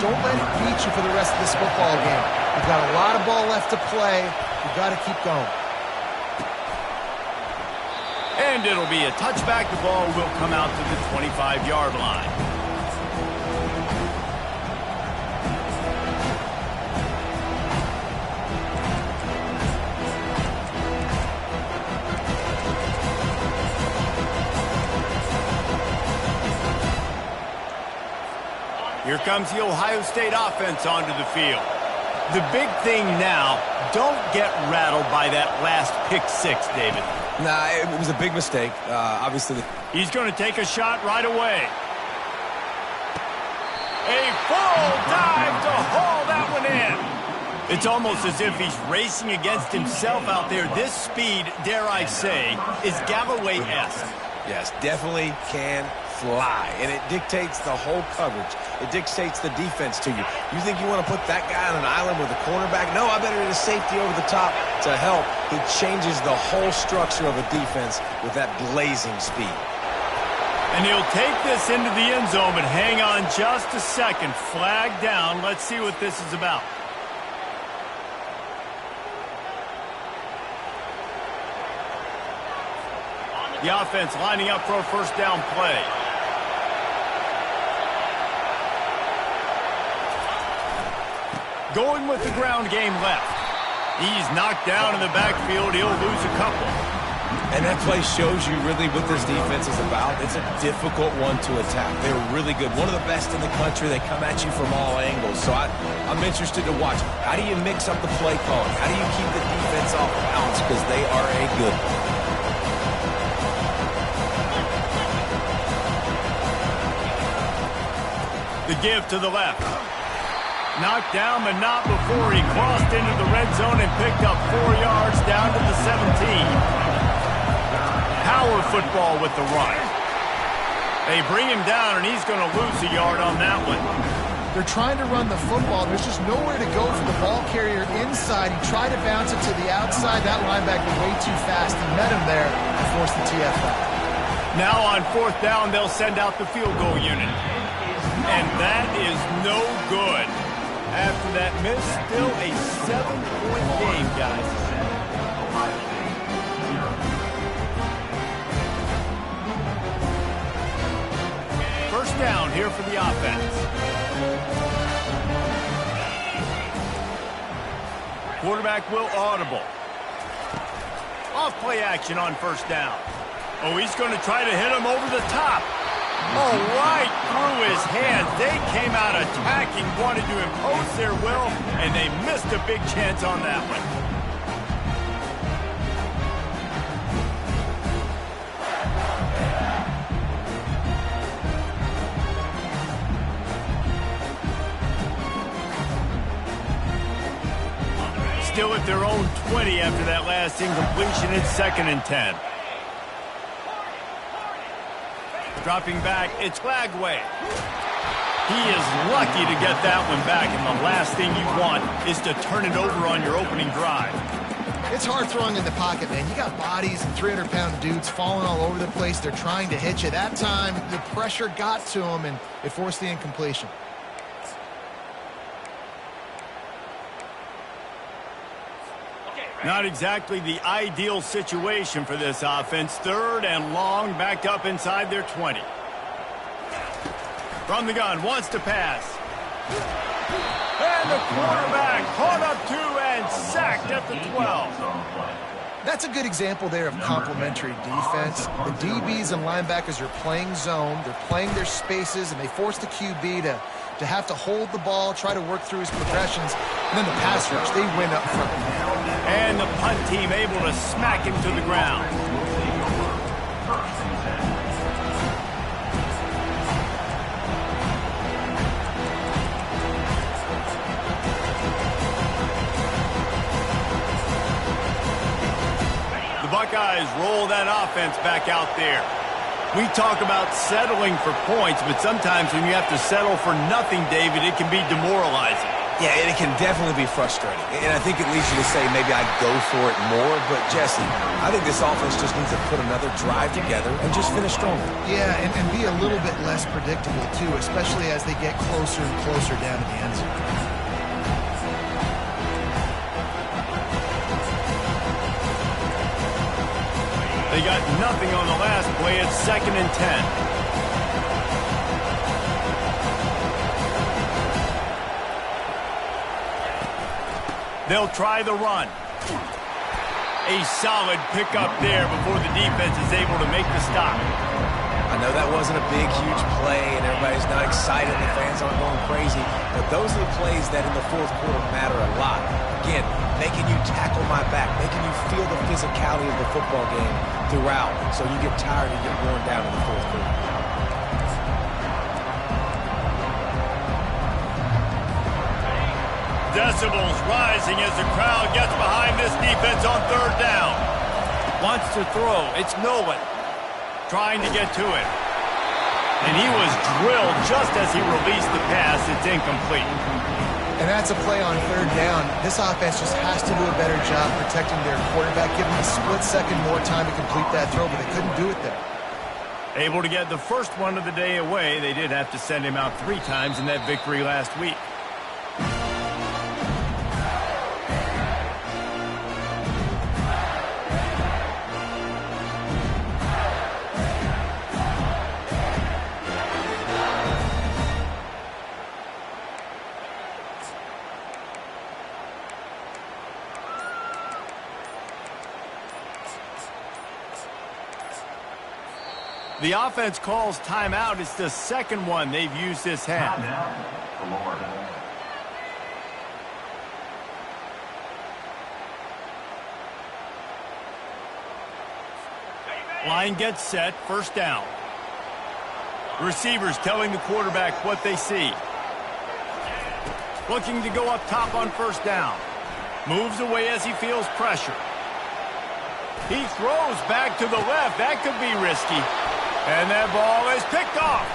Don't let it beat you for the rest of this football game. You've got a lot of ball left to play. You've got to keep going. And it'll be a touchback. The ball will come out to the 25-yard line. Here comes the Ohio State offense onto the field. The big thing now, don't get rattled by that last pick six, David. Nah, it was a big mistake. Obviously. He's going to take a shot right away. A full dive to haul that one in. It's almost as if he's racing against himself out there. This speed, dare I say, is Galloway-esque. Yes, definitely can fly, and it dictates the whole coverage. It dictates the defense to you. You think you want to put that guy on an island with a cornerback? No, I better get a safety over the top to help. He changes the whole structure of a defense with that blazing speed. And he'll take this into the end zone, but hang on just a second. Flag down. Let's see what this is about. The offense lining up for a first down play. Going with the ground game left. He's knocked down in the backfield. He'll lose a couple. And that play shows you really what this defense is about. It's a difficult one to attack. They're really good. One of the best in the country. They come at you from all angles. So I'm interested to watch. How do you mix up the play calling? How do you keep the defense off balance? Because they are a good one. The give to the left. Knocked down, but not before he crossed into the red zone and picked up 4 yards down to the 17. Power football with the run. They bring him down, and he's going to lose a yard on that one. They're trying to run the football. There's just nowhere to go for the ball carrier inside. He tried to bounce it to the outside. That linebacker was way too fast. He met him there and forced the TFL. Now on fourth down, they'll send out the field goal unit. And that is no good. After that miss, still a 7-point game, guys. First down here for the offense. Quarterback will audible. Off play action on first down. Oh, he's going to try to hit him over the top. Oh, right through his hands. They came out attacking, wanted to impose their will, and they missed a big chance on that one. Still at their own 20 after that last incompletion. It's 2nd and 10. Dropping back, it's Gotw. He is lucky to get that one back, and the last thing you want is to turn it over on your opening drive. It's hard throwing in the pocket, man. You got bodies and 300-pound dudes falling all over the place. They're trying to hit you. That time, the pressure got to him, and it forced the incompletion. Not exactly the ideal situation for this offense. 3rd and long, backed up inside their 20. From the gun, wants to pass. And the quarterback caught up to and sacked at the 12. That's a good example there of complementary defense. The DBs and linebackers are playing zone. They're playing their spaces, and they force the QB to have to hold the ball, try to work through his progressions. And then the pass rush, they win up front. And the punt team able to smack him to the ground. The Buckeyes roll that offense back out there. We talk about settling for points, but sometimes when you have to settle for nothing, David, it can be demoralizing. Yeah, and it can definitely be frustrating. And I think it leads you to say maybe I go for it more. But, Jesse, I think this offense just needs to put another drive together and just finish stronger. Yeah, and be a little bit less predictable, too, especially as they get closer and closer down to the end zone. They got nothing on the last play. It's 2nd and 10. They'll try the run. A solid pickup there before the defense is able to make the stop. I know that wasn't a big, huge play, and everybody's not excited. The fans aren't going crazy. But those are the plays that in the fourth quarter matter a lot. Again, making you tackle my back, making you feel the physicality of the football game throughout, so you get tired and get worn down in the fourth quarter. Decibels rising as the crowd gets behind this defense on 3rd down. Wants to throw. It's Nolan trying to get to it. And he was drilled just as he released the pass. It's incomplete. And that's a play on 3rd down. This offense just has to do a better job protecting their quarterback, giving him a split second more time to complete that throw, but they couldn't do it there. Able to get the first one of the day away. They did have to send him out 3 times in that victory last week. The offense calls timeout. It's the 2nd one they've used this half. Line gets set. 1st down. Receivers telling the quarterback what they see. Looking to go up top on 1st down. Moves away as he feels pressure. He throws back to the left. That could be risky. And that ball is picked off.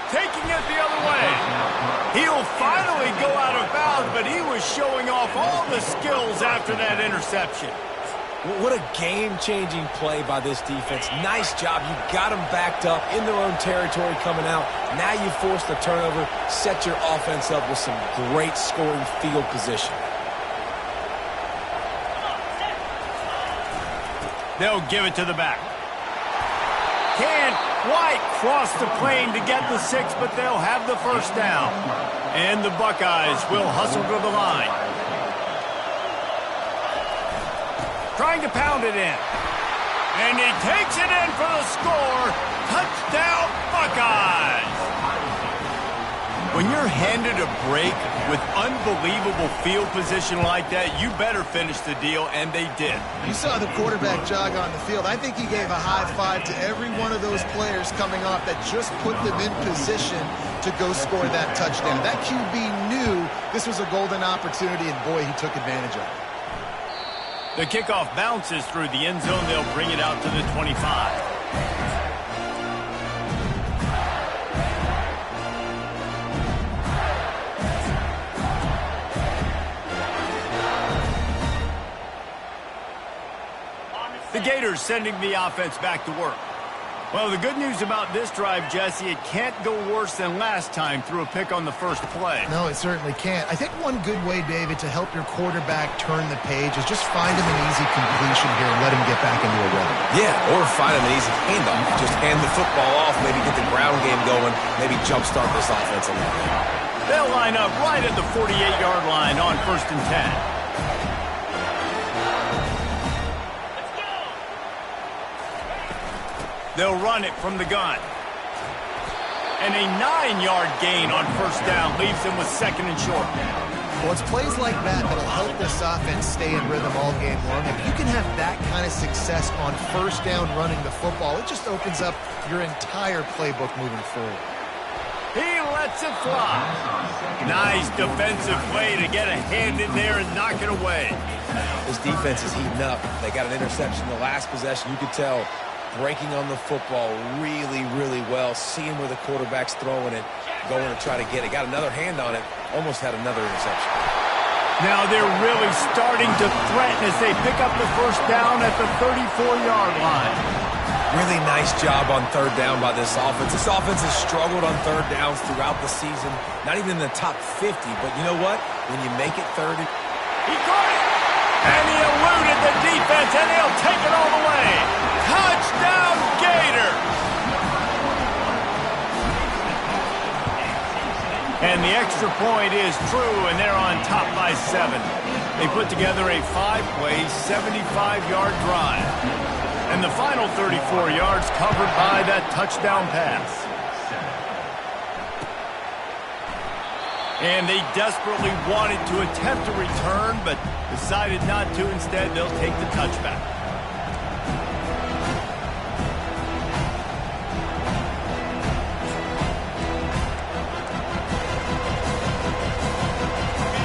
Taking it the other way. He'll finally go out of bounds, but he was showing off all the skills after that interception. What a game-changing play by this defense. Nice job. You got them backed up in their own territory coming out. Now you force the turnover, set your offense up with some great scoring field position. They'll give it to the back. Can't quite cross the plane to get the 6, but they'll have the 1st down. And the Buckeyes will hustle to the line. Trying to pound it in. And he takes it in for the score. Touchdown, Buckeyes! When you're handed a break with unbelievable field position like that, you better finish the deal, and they did. You saw the quarterback jog on the field. I think he gave a high five to every one of those players coming off that just put them in position to go score that touchdown. That QB knew this was a golden opportunity, and boy, he took advantage of it. The kickoff bounces through the end zone. They'll bring it out to the 25. The Gators sending the offense back to work. Well, the good news about this drive, Jesse, it can't go worse than last time through a pick on the 1st play. No, it certainly can't. I think one good way, David, to help your quarterback turn the page is just find him an easy completion here and let him get back into a rhythm. Yeah, or find him an easy handoff. Just hand the football off, maybe get the ground game going, maybe jumpstart this offense a little bit. They'll line up right at the 48-yard line on 1st and 10. They'll run it from the gun. And a 9-yard gain on 1st down leaves them with 2nd and short. Well, it's plays like that that'll help this offense stay in rhythm all game long. If you can have that kind of success on 1st down running the football, it just opens up your entire playbook moving forward. He lets it fly. Nice defensive play to get a hand in there and knock it away. This defense is heating up. They got an interception the last possession. You could tell breaking on the football really, really well, seeing where the quarterback's throwing it, going to try to get it. Got another hand on it, almost had another interception. Now they're really starting to threaten as they pick up the first down at the 34-yard line. Really nice job on third down by this offense. This offense has struggled on third downs throughout the season. Not even in the top 50, but you know what? When you make it 30. He caught it! And he eluded the defense, and he'll take it all the way. Touchdown, Gator! And the extra point is true, and they're on top by 7. They put together a 5-play, 75-yard drive. And the final 34 yards covered by that touchdown pass. And they desperately wanted to attempt a return, but decided not to. Instead, they'll take the touchback.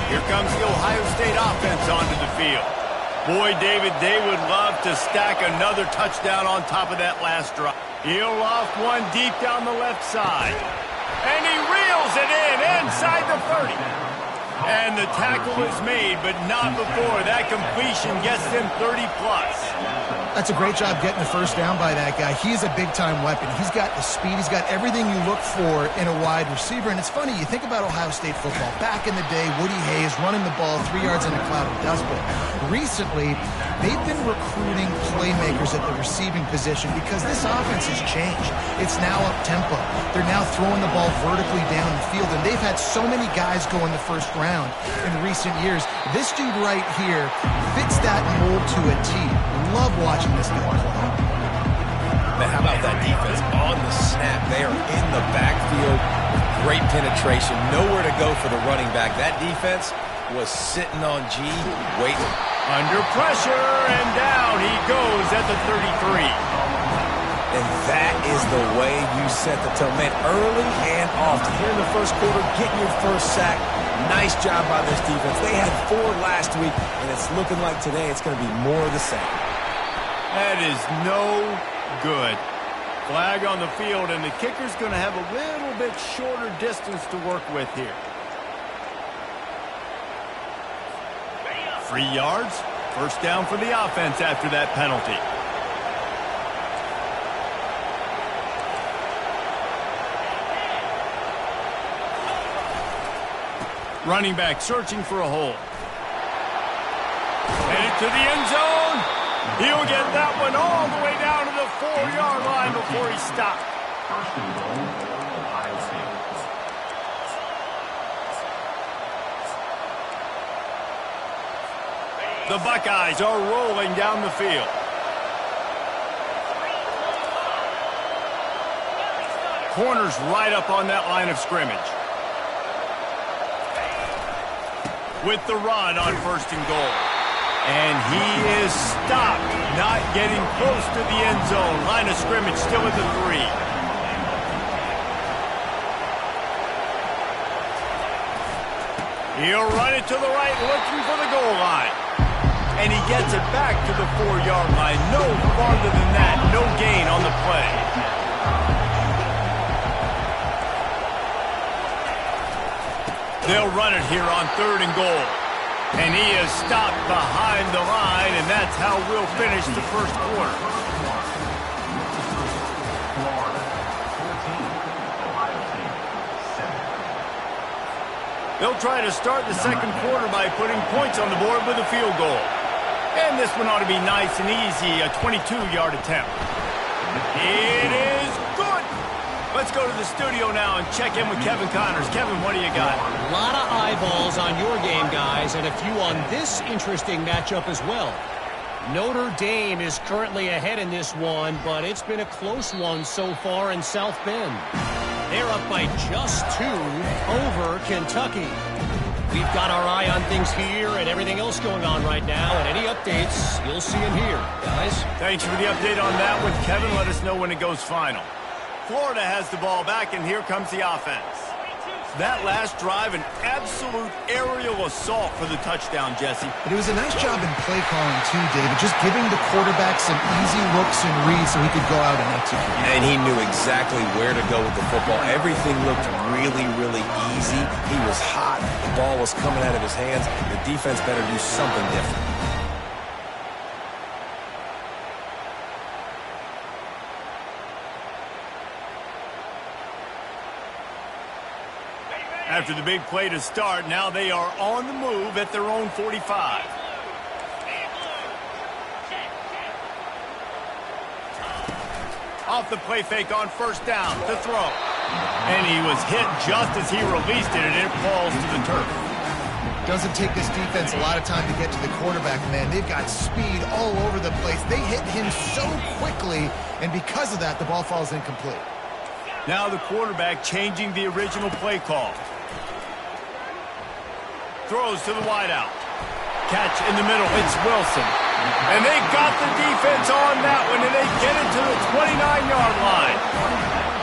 Here comes the Ohio State offense onto the field. Boy, David, they would love to stack another touchdown on top of that last drive. He'll loft one deep down the left side. And he reels it in inside the 30. And the tackle is made, but not before that completion gets them 30-plus. That's a great job getting the first down by that guy. He's a big-time weapon. He's got the speed. He's got everything you look for in a wide receiver. And it's funny, you think about Ohio State football. Back in the day, Woody Hayes running the ball 3 yards in a cloud of dust. But recently, they've been recruiting playmakers at the receiving position because this offense has changed. It's now up-tempo. They're now throwing the ball vertically down the field. And they've had so many guys go in the first round in recent years. This dude right here fits that mold to a T. Love watching this guy play. Man, how about that defense on the snap? They are in the backfield with great penetration. Nowhere to go for the running back. That defense was sitting on G, waiting. Under pressure, and down he goes at the 33. And that is the way you set the tone. Man, early and often. Here in the first quarter, getting your first sack. Nice job by this defense. They had 4 last week, and it's looking like today it's going to be more of the same. That is no good. Flag on the field, and the kicker's going to have a little bit shorter distance to work with here. 3 yards. First down for the offense after that penalty. Running back searching for a hole. Headed to the end zone. He'll get that one all the way down to the 4-yard line before he stopped. First and goal, Ohio State. The Buckeyes are rolling down the field. Corners right up on that line of scrimmage. With the run on first and goal. And he is stopped, not getting close to the end zone. Line of scrimmage still at the 3. He'll run it to the right, looking for the goal line. And he gets it back to the 4-yard line. No farther than that. No gain on the play. They'll run it here on 3rd and goal. And he is stopped behind the line, and that's how we'll finish the first quarter. They'll try to start the second quarter by putting points on the board with a field goal. And this one ought to be nice and easy, a 22-yard attempt. It is good. Let's go to the studio now and check in with Kevin Connors. Kevin, what do you got? A lot of eyeballs on your game, guys, and a few on this interesting matchup as well. Notre Dame is currently ahead in this one, but it's been a close one so far in South Bend. They're up by just 2 over Kentucky. We've got our eye on things here and everything else going on right now, and any updates, you'll see them here, guys. Thanks for the update on that one, Kevin. Let us know when it goes final. Florida has the ball back, and here comes the offense. That last drive, an absolute aerial assault for the touchdown, Jesse. But it was a nice job in play calling too, David, just giving the quarterback some easy looks and reads so he could go out and execute. And he knew exactly where to go with the football. Everything looked really, really easy. He was hot. The ball was coming out of his hands. The defense better do something different. After the big play to start, now they are on the move at their own 45. Off the play fake on first down to throw. And he was hit just as he released it, and it falls to the turf. Doesn't take this defense a lot of time to get to the quarterback, man. They've got speed all over the place. They hit him so quickly, and because of that, the ball falls incomplete. Now the quarterback changing the original play call. Throws to the wideout. Catch in the middle. It's Wilson. And they got the defense on that one, and they get it to the 29-yard line.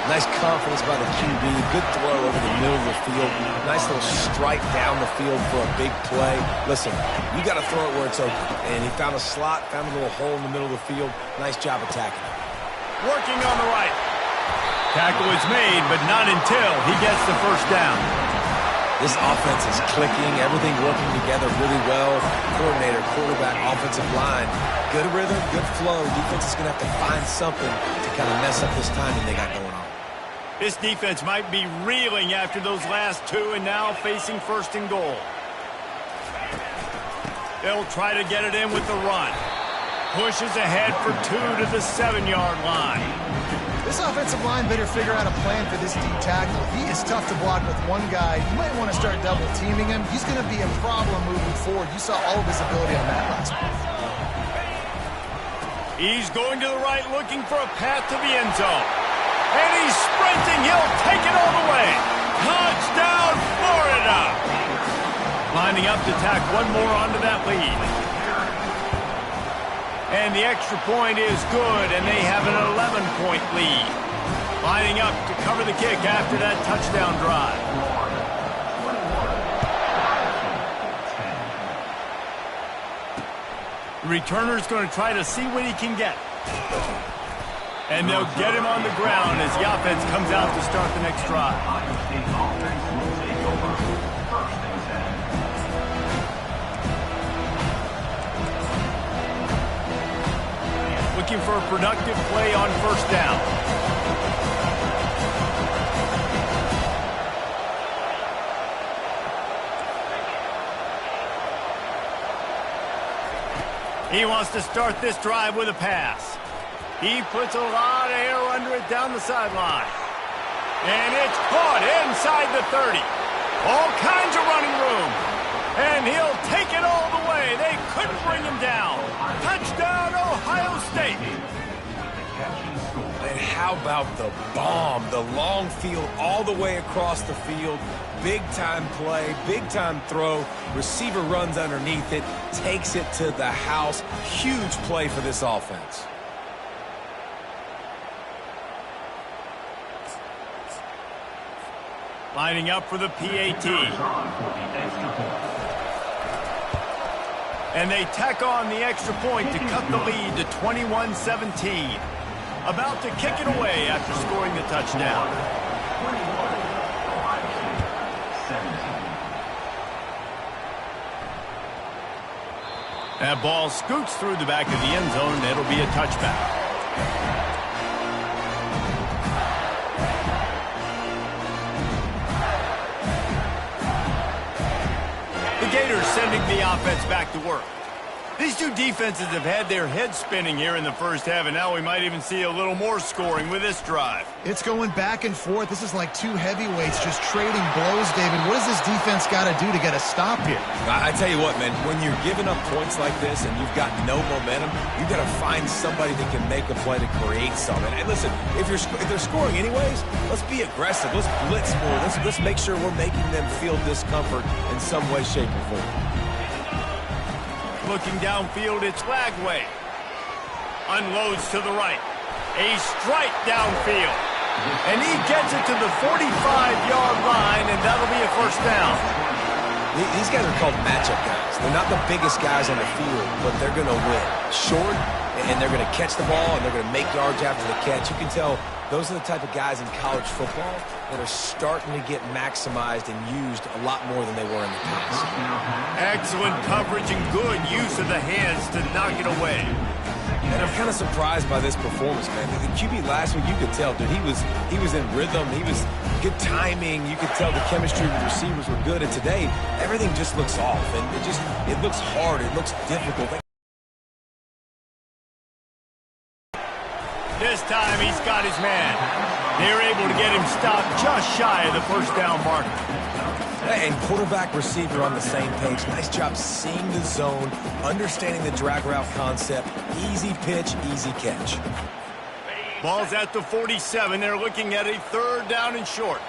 Nice confidence by the QB. Good throw over the middle of the field. Nice little strike down the field for a big play. Listen, you got to throw it where it's open. And he found a slot, found a little hole in the middle of the field. Nice job attacking it. Working on the right. Tackle is made, but not until he gets the first down. This offense is clicking, everything working together really well. Coordinator, quarterback, offensive line. Good rhythm, good flow. Defense is going to have to find something to kind of mess up this timing they got going on. This defense might be reeling after those last two and now facing first and goal. They'll try to get it in with the run. Pushes ahead for 2 to the 7-yard line. This offensive line better figure out a plan for this D tackle. He is tough to block with one guy. You might want to start double teaming him. He's going to be a problem moving forward. You saw all of his ability on that last one. He's going to the right, looking for a path to the end zone. And he's sprinting. He'll take it all the way. Touchdown, Florida! Lining up to tack one more onto that lead. And the extra point is good, and they have an 11-point lead. Lining up to cover the kick after that touchdown drive. The returner's going to try to see what he can get. And they'll get him on the ground as the offense comes out to start the next drive. Looking for a productive play on first down. He wants to start this drive with a pass. He puts a lot of air under it down the sideline. And it's caught inside the 30. All kinds of running room. And he'll take it all the way. They couldn't bring him down. Touchdown, Ohio State. And how about the bomb? The long field all the way across the field. Big-time play, big-time throw. Receiver runs underneath it, takes it to the house. Huge play for this offense. Lining up for the PAT. And they tack on the extra point to cut the lead to 21-17. About to kick it away after scoring the touchdown. That ball scoots through the back of the end zone, and it'll be a touchback. The Gators sending the offense back to work. These two defenses have had their heads spinning here in the first half, and now we might even see a little more scoring with this drive. It's going back and forth. This is like two heavyweights just trading blows, David. What does this defense got to do to get a stop here? I tell you what, man, when you're giving up points like this and you've got no momentum, you've got to find somebody that can make a play to create something. And listen, if they're scoring anyways, let's be aggressive. Let's blitz more. Let's make sure we're making them feel discomfort in some way, shape, or form. Looking downfield, it's Lagway. Unloads to the right. A strike downfield. And he gets it to the 45-yard line, and that'll be a first down. These guys are called matchup guys. They're not the biggest guys on the field, but they're going to win. Short, and they're going to catch the ball, and they're going to make yards after the catch. You can tell those are the type of guys in college football that are starting to get maximized and used a lot more than they were in the past. Excellent coverage and good use of the hands to knock it away. And I'm kind of surprised by this performance, man. The QB last week, you could tell, dude, he was in rhythm. He was good timing. You could tell the chemistry with the receivers were good. And today, everything just looks off. And it looks hard. It looks difficult. This time, he's got his man. They're able to get him stopped just shy of the first down marker. And quarterback receiver on the same page. Nice job seeing the zone, understanding the drag route concept. Easy pitch, easy catch. Ball's at the 47. They're looking at a third down and short.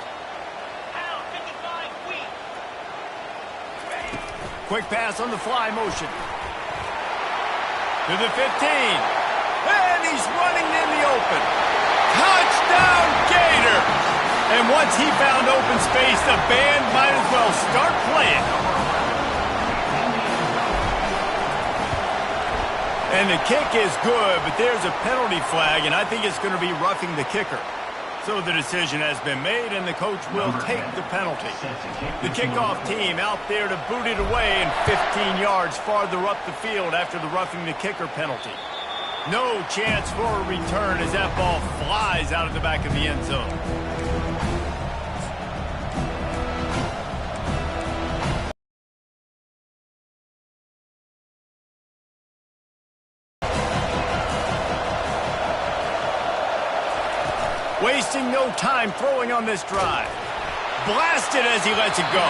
Quick pass on the fly motion. To the 15. And he's running in the open. Touchdown, Gator! And once he found open space, the band might as well start playing. And the kick is good, but there's a penalty flag, and I think it's going to be roughing the kicker. So the decision has been made, and the coach will take the penalty. The kickoff team out there to boot it away and 15 yards farther up the field after the roughing the kicker penalty. No chance for a return as that ball flies out of the back of the end zone. Wasting no time throwing on this drive. Blasted as he lets it go.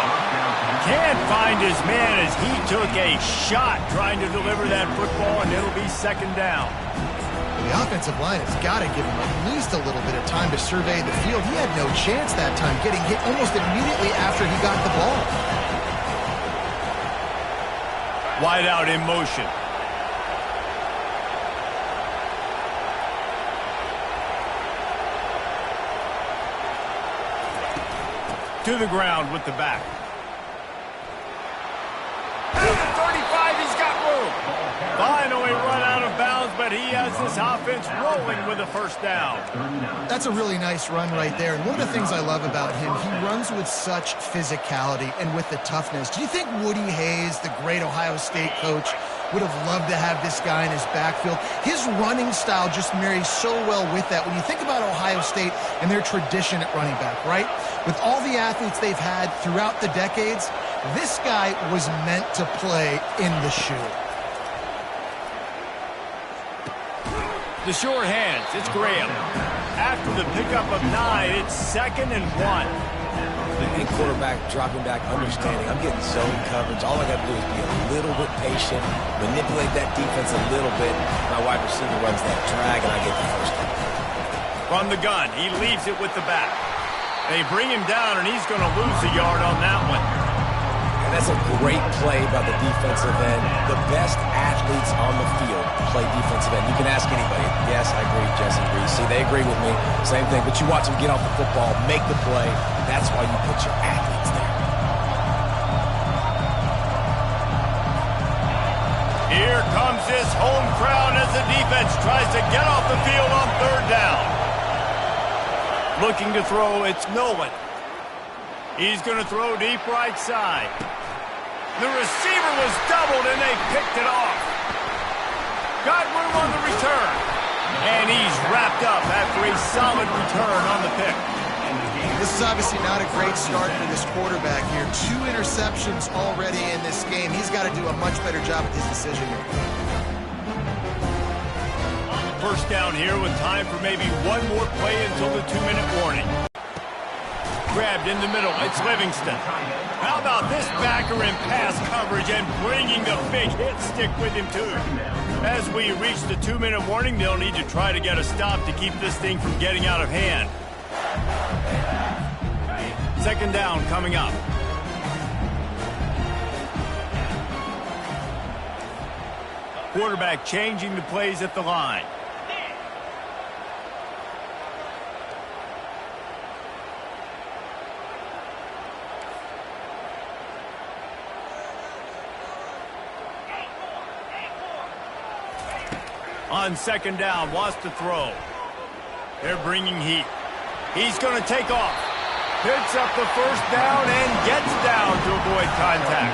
Can't find his man as he took a shot trying to deliver that football, and it'll be second down. The offensive line has got to give him at least a little bit of time to survey the field. He had no chance that time, getting hit almost immediately after he got the ball. Wide out in motion. To the ground with the back. To the 35, he's got room. Finally run out of bounds, but he has this offense rolling with a first down. That's a really nice run right there. And one of the things I love about him, he runs with such physicality and with the toughness. Do you think Woody Hayes, the great Ohio State coach, would have loved to have this guy in his backfield? His running style just marries so well with that. When you think about Ohio State and their tradition at running back, right? With all the athletes they've had throughout the decades, this guy was meant to play in the shoe. The sure hands, it's Graham. After the pickup of 9, it's 2nd and 1. And quarterback dropping back, understanding. I'm getting zone coverage. All I got to do is be a little bit patient, manipulate that defense a little bit. My wide receiver runs that drag, and I get the first down. From the gun, he leaves it with the back. They bring him down, and he's going to lose a yard on that one. And that's a great play by the defensive end. The best athletes on the field play defensive end. You can ask anybody. Yes, I agree, Jesse agrees. See, they agree with me. Same thing. But you watch them get off the football, make the play. That's why you put your athletes there. Here comes this home crowd as the defense tries to get off the field on third down. Looking to throw, it's Nolan. He's going to throw deep right side. The receiver was doubled, and they picked it off. Got room on the return. And he's wrapped up after a solid return on the pick. This is obviously not a great start for this quarterback here. 2 interceptions already in this game. He's got to do a much better job with his decision here. First down here with time for maybe one more play until the 2-minute warning. Grabbed in the middle, it's Livingston. How about this backer in pass coverage and bringing the big hit stick with him too. As we reach the 2-minute warning, they'll need to try to get a stop to keep this thing from getting out of hand. Second down coming up. Quarterback changing the plays at the line. On second down, wants to throw. They're bringing heat. He's going to take off. Picks up the first down and gets down to avoid contact.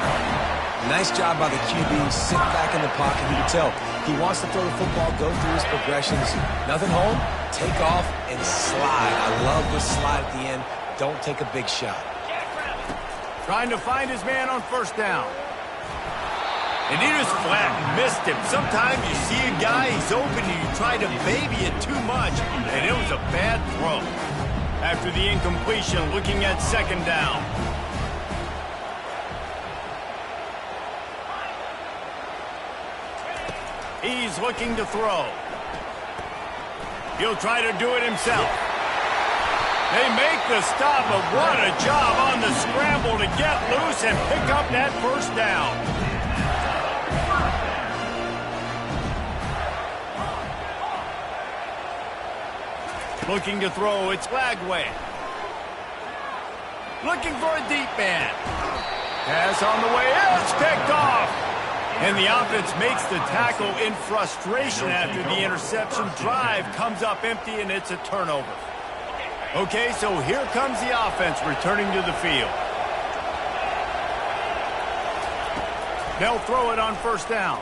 Nice job by the QB. Sit back in the pocket. You can tell he wants to throw the football, go through his progressions. Nothing home, take off and slide. I love this slide at the end. Don't take a big shot. Trying to find his man on first down. And he just flat missed him. Sometimes you see a guy, he's open, and you try to baby it too much, and it was a bad throw. After the incompletion, looking at second down. He's looking to throw. He'll try to do it himself. They make the stop, but what a job on the scramble to get loose and pick up that first down. Looking to throw, it's Gotw. Looking for a deep man. Pass on the way, it's picked off. And the offense makes the tackle in frustration after the interception. Drive comes up empty, and it's a turnover. Okay, so here comes the offense returning to the field. They'll throw it on first down.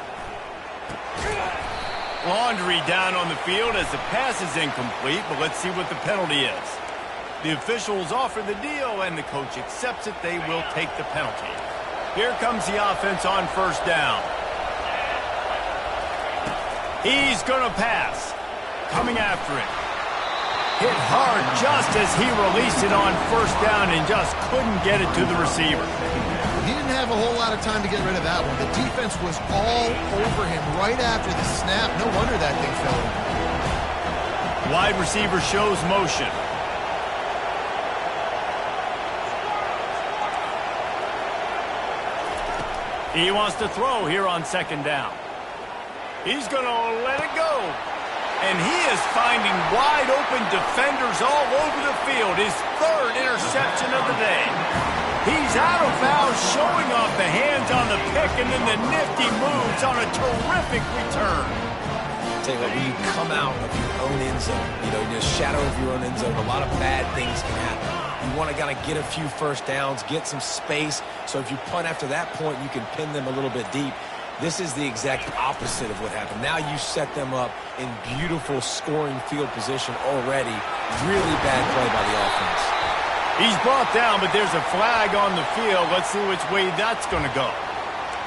Laundry down on the field as the pass is incomplete, but let's see what the penalty is. The officials offer the deal, and the coach accepts it. They will take the penalty. Here comes the offense on first down. He's going to pass. Coming after it. Hit hard just as he released it on first down and just couldn't get it to the receiver. He didn't have a whole lot of time to get rid of that one. The defense was all over him right after the snap. No wonder that thing fell. Wide receiver shows motion. He wants to throw here on second down. He's going to let it go. And he is finding wide open defenders all over the field. His third interception of the day. He's out of bounds, showing off the hands on the pick, and then the nifty moves on a terrific return. I'll tell you what, when you come out of your own end zone, in the shadow of your own end zone, a lot of bad things can happen. You want to kind of get a few first downs, get some space, so if you punt after that point, you can pin them a little bit deep. This is the exact opposite of what happened. Now you set them up in beautiful scoring field position already. Really bad play by the offense. He's brought down, but there's a flag on the field. Let's see which way that's going to go.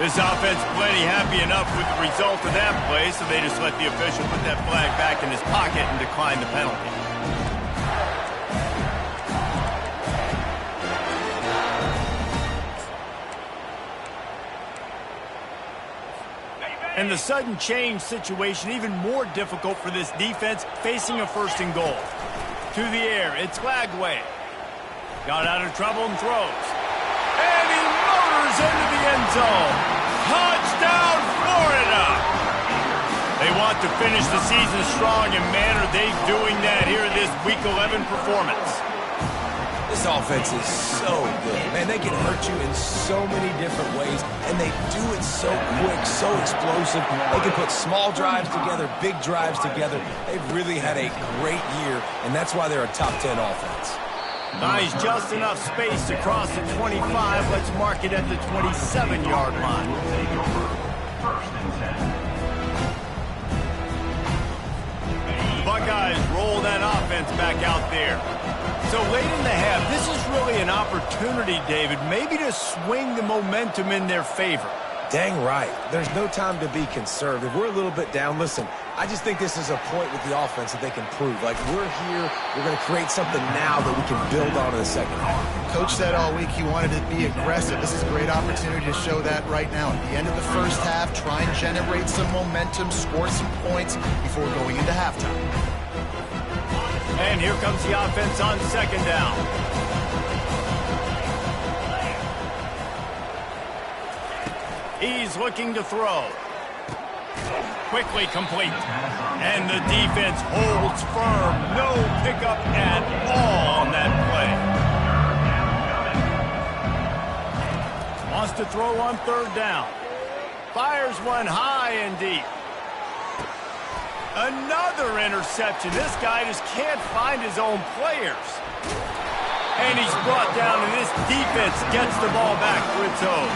This offense plenty happy enough with the result of that play, so they just let the official put that flag back in his pocket and decline the penalty. And the sudden change situation even more difficult for this defense facing a first and goal. To the air, it's Gotw. Got out of trouble and throws. And he motors into the end zone. Touchdown, Florida! They want to finish the season strong, and man, are they doing that here in this Week 11 performance. This offense is so good. Man, they can hurt you in so many different ways, and they do it so quick, so explosive. They can put small drives together, big drives together. They've really had a great year, and that's why they're a top 10 offense. Nice, just enough space to cross the 25. Let's mark it at the 27-yard line. The Buckeyes roll that offense back out there. So late in the half, this is really an opportunity, David, maybe to swing the momentum in their favor. Dang right. There's no time to be conservative. We're a little bit down. Listen, I just think this is a point with the offense that they can prove. Like, we're here, we're going to create something now that we can build on in the second half. Coach said all week he wanted to be aggressive. This is a great opportunity to show that right now. At the end of the first half, try and generate some momentum, score some points before going into halftime. And here comes the offense on second down. He's looking to throw. Quickly complete. And the defense holds firm. No pickup at all on that play. Wants to throw on third down. Fires one high and deep. Another interception. This guy just can't find his own players. And he's brought down, and this defense gets the ball back for its own.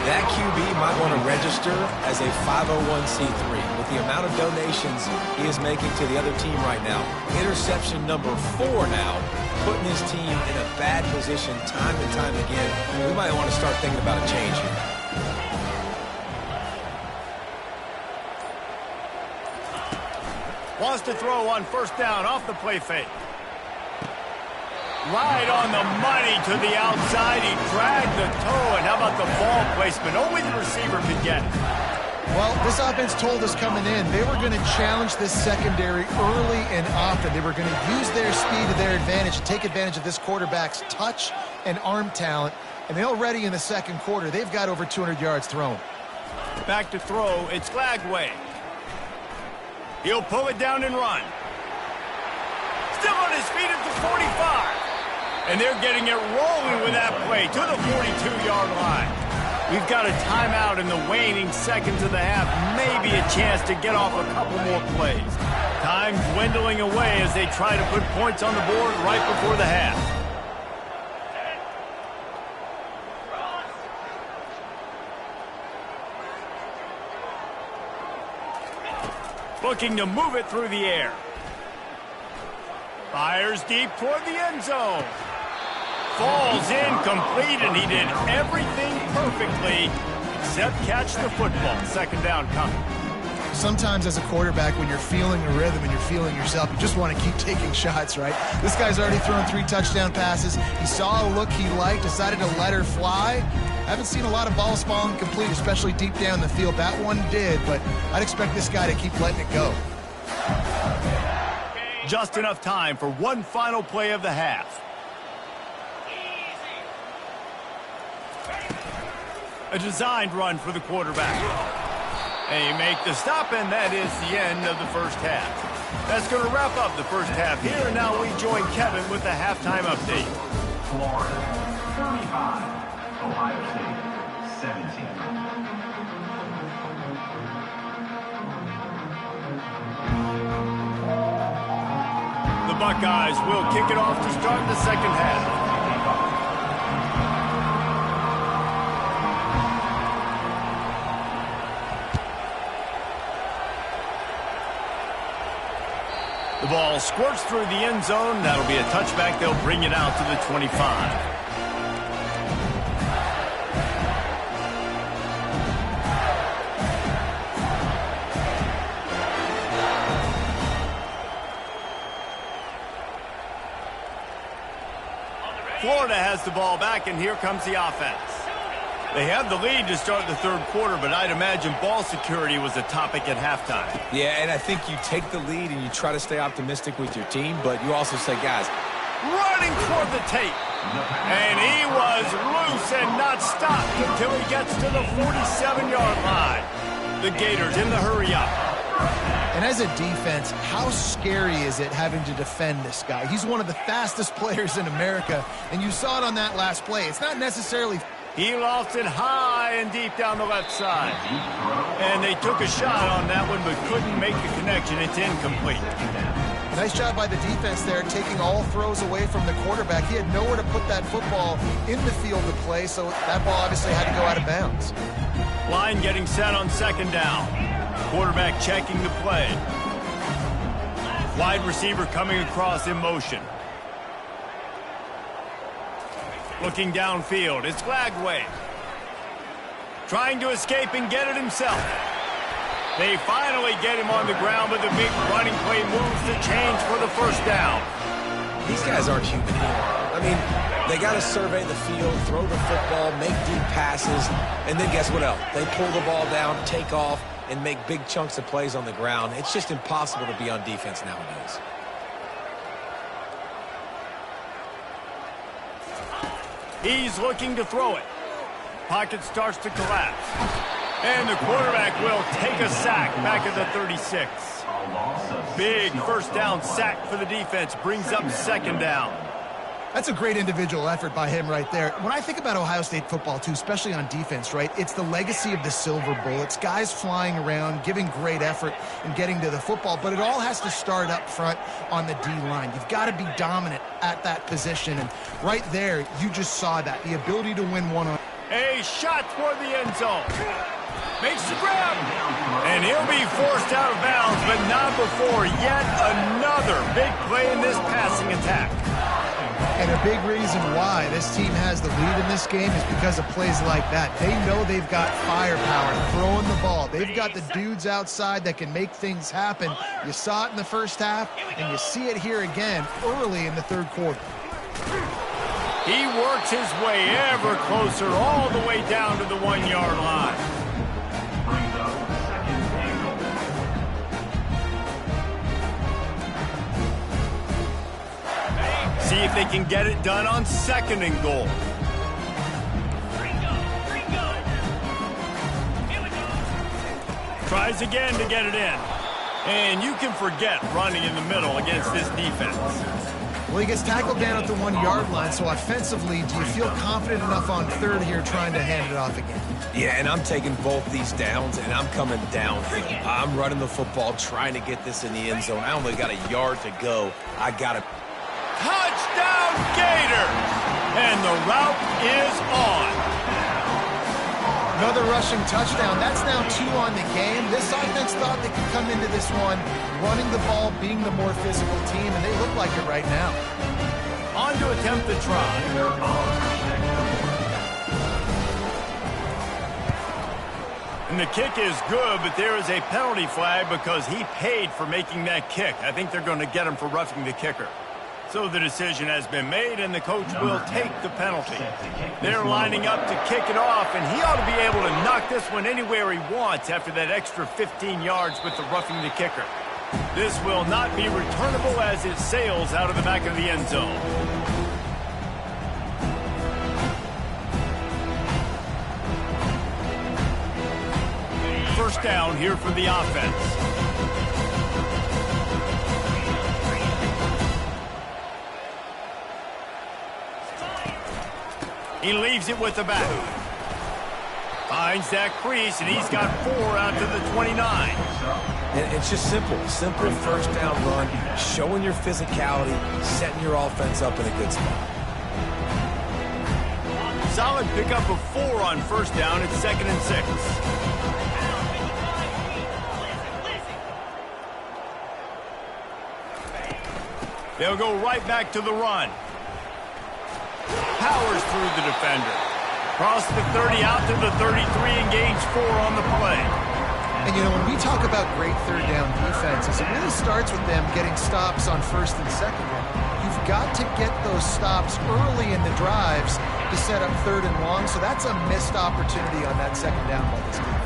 That QB might want to register as a 501c3 with the amount of donations he is making to the other team right now. Interception number 4 now, putting his team in a bad position time and time again. We might want to start thinking about a change here. Wants to throw on first down off the play fake. Right on the money to the outside. He dragged the toe, and how about the ball placement? Only the receiver could get it. Well, this offense told us coming in they were going to challenge this secondary early and often. They were going to use their speed to their advantage and take advantage of this quarterback's touch and arm talent. And already in the second quarter, they've got over 200 yards thrown. Back to throw, it's Gotw. He'll pull it down and run. Still on his feet at the 45. And they're getting it rolling with that play to the 42-yard line. We've got a timeout in the waning seconds of the half. Maybe a chance to get off a couple more plays. Time dwindling away as they try to put points on the board right before the half. Looking to move it through the air. Fires deep toward the end zone. Falls incomplete, and he did everything perfectly except catch the football. Second down coming. Sometimes as a quarterback, when you're feeling a rhythm and you're feeling yourself, you just want to keep taking shots, right? This guy's already thrown 3 touchdown passes. He saw a look he liked, decided to let her fly. I haven't seen a lot of balls falling complete, especially deep down the field. That one did, but I'd expect this guy to keep letting it go. Just enough time for one final play of the half. A designed run for the quarterback. They make the stop, and that is the end of the first half. That's going to wrap up the first half here, and now we join Kevin with the halftime update. Florida, 35. Ohio State, 17. The Buckeyes will kick it off to start the second half. The ball squirts through the end zone. That'll be a touchback. They'll bring it out to the 25. Florida has the ball back, and here comes the offense. They have the lead to start the third quarter, but I'd imagine ball security was a topic at halftime. Yeah, and I think you take the lead and you try to stay optimistic with your team, but you also say, guys, running toward the tape. And he was loose and not stopped until he gets to the 47-yard line. The Gators in the hurry up. And as a defense, how scary is it having to defend this guy? He's one of the fastest players in America, and you saw it on that last play. It's not necessarily... He lofts it high and deep down the left side. And they took a shot on that one, but couldn't make the connection. It's incomplete. Nice job by the defense there, taking all throws away from the quarterback. He had nowhere to put that football in the field to play, so that ball obviously had to go out of bounds. Line getting set on second down. Quarterback checking the play. Wide receiver coming across in motion. Looking downfield, it's Gotw. Trying to escape and get it himself. They finally get him on the ground, but the big running play moves the change for the first down. these guys aren't human here. I mean, they got to survey the field, throw the football, make deep passes, and then guess what else? They pull the ball down, take off, and make big chunks of plays on the ground. It's just impossible to be on defense nowadays. He's looking to throw it. Pocket starts to collapse. And the quarterback will take a sack back at the 36. Big first down sack for the defense. Brings up second down. That's a great individual effort by him right there. When I think about Ohio State football, too, especially on defense, right, it's the legacy of the Silver Bullets, guys flying around, giving great effort and getting to the football, but it all has to start up front on the D-line. You've got to be dominant at that position, and right there, you just saw that, the ability to win one-on-one. A shot toward the end zone. Makes the grab. And he'll be forced out of bounds, but not before yet another big play in this passing attack. And a big reason why this team has the lead in this game is because of plays like that. They know they've got firepower throwing the ball. They've got the dudes outside that can make things happen. You saw it in the first half, and you see it here again early in the third quarter. He works his way ever closer all the way down to the 1-yard line. See if they can get it done on 2nd and goal. Tries again to get it in. And you can forget running in the middle against this defense. Well, he gets tackled down at the 1-yard line, so offensively, do you feel confident enough on 3rd here trying to hand it off again? Yeah, and I'm taking both these downs, and I'm coming downhill. I'm running the football, trying to get this in the end zone. I only got a yard to go. I got to... Touchdown, Gators! And the route is on. Another rushing touchdown. That's now 2 on the game. This offense thought they could come into this one running the ball, being the more physical team, and they look like it right now. On to attempt the try. And the kick is good, but there is a penalty flag because he paid for making that kick. I think they're going to get him for roughing the kicker. So the decision has been made, and the coach will take the penalty. They're lining up to kick it off, and he ought to be able to knock this one anywhere he wants after that extra 15 yards with the roughing the kicker. This will not be returnable as it sails out of the back of the end zone. First down here for the offense. He leaves it with the back. Finds that crease, and he's got 4 out to the 29. And it's just simple. Simple first down run, showing your physicality, setting your offense up in a good spot. Solid pickup of 4 on first down. It's 2nd and 6. They'll go right back to the run. Powers through the defender. Cross the 30 out to the 33 and gains 4 on the play. And, you know, when we talk about great third down defenses, it really starts with them getting stops on 1st and 2nd down. You've got to get those stops early in the drives to set up 3rd and long, so that's a missed opportunity on that 2nd down by this defense.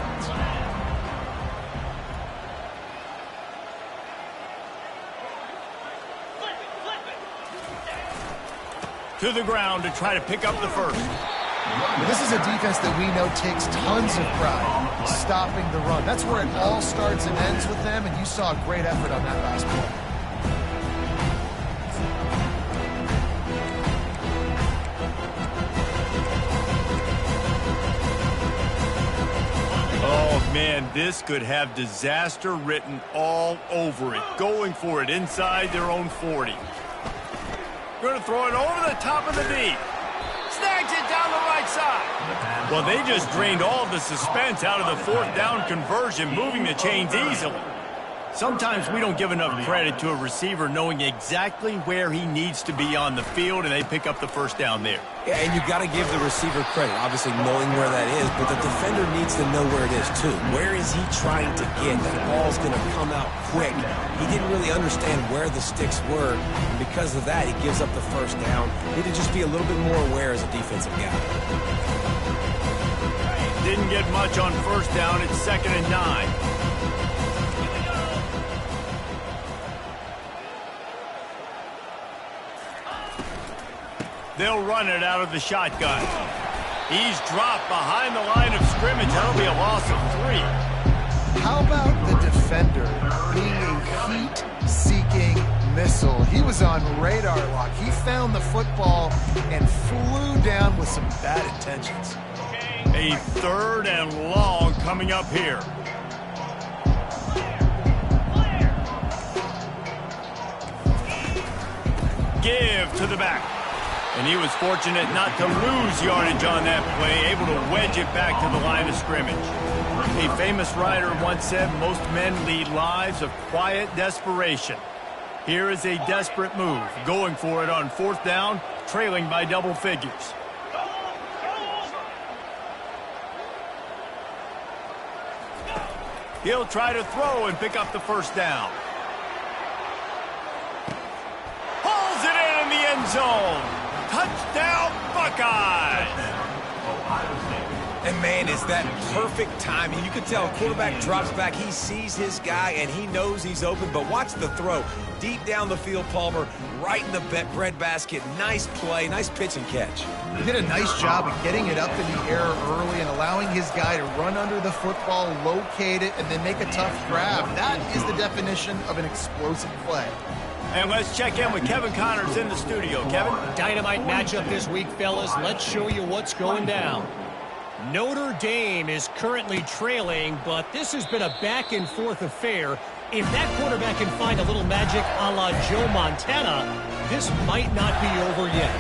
To the ground to try to pick up the first. Well, this is a defense that we know takes tons of pride stopping the run. That's where it all starts and ends with them, and you saw a great effort on that last play. Oh, man, this could have disaster written all over it. Going for it inside their own 40. Going to throw it over the top of the D. Snags it down the right side. Well, they just drained all the suspense out of the 4th down conversion, moving the chains easily. Sometimes we don't give enough credit to a receiver knowing exactly where he needs to be on the field, and they pick up the first down there. Yeah, and you got to give the receiver credit, obviously knowing where that is, but the defender needs to know where it is too. Where is he trying to get? That ball's going to come out quick. He didn't really understand where the sticks were, and because of that, he gives up the first down. Need to just be a little bit more aware as a defensive guy. Didn't get much on first down. It's 2nd and 9. They'll run it out of the shotgun. He's dropped behind the line of scrimmage. That'll be a loss of 3. How about the defender being a heat-seeking missile. He was on radar lock. He found the football and flew down with some bad intentions. A 3rd and long coming up here. Give to the back. And he was fortunate not to lose yardage on that play, able to wedge it back to the line of scrimmage. A famous writer once said, most men lead lives of quiet desperation. Here is a desperate move, going for it on 4th down, trailing by double figures. He'll try to throw and pick up the 1st down. Hauls it in the end zone. Touchdown, Buckeyes! And, man, is that perfect timing. You can tell quarterback drops back. He sees his guy, and he knows he's open. But watch the throw. Deep down the field, Palmer, right in the bread basket. Nice play, nice pitch and catch. He did a nice job of getting it up in the air early and allowing his guy to run under the football, locate it, and then make a tough grab. That is the definition of an explosive play. And let's check in with Kevin Connors in the studio. Kevin? Dynamite matchup this week, fellas. Let's show you what's going down. Notre Dame is currently trailing, but this has been a back-and-forth affair. If that quarterback can find a little magic a la Joe Montana, this might not be over yet.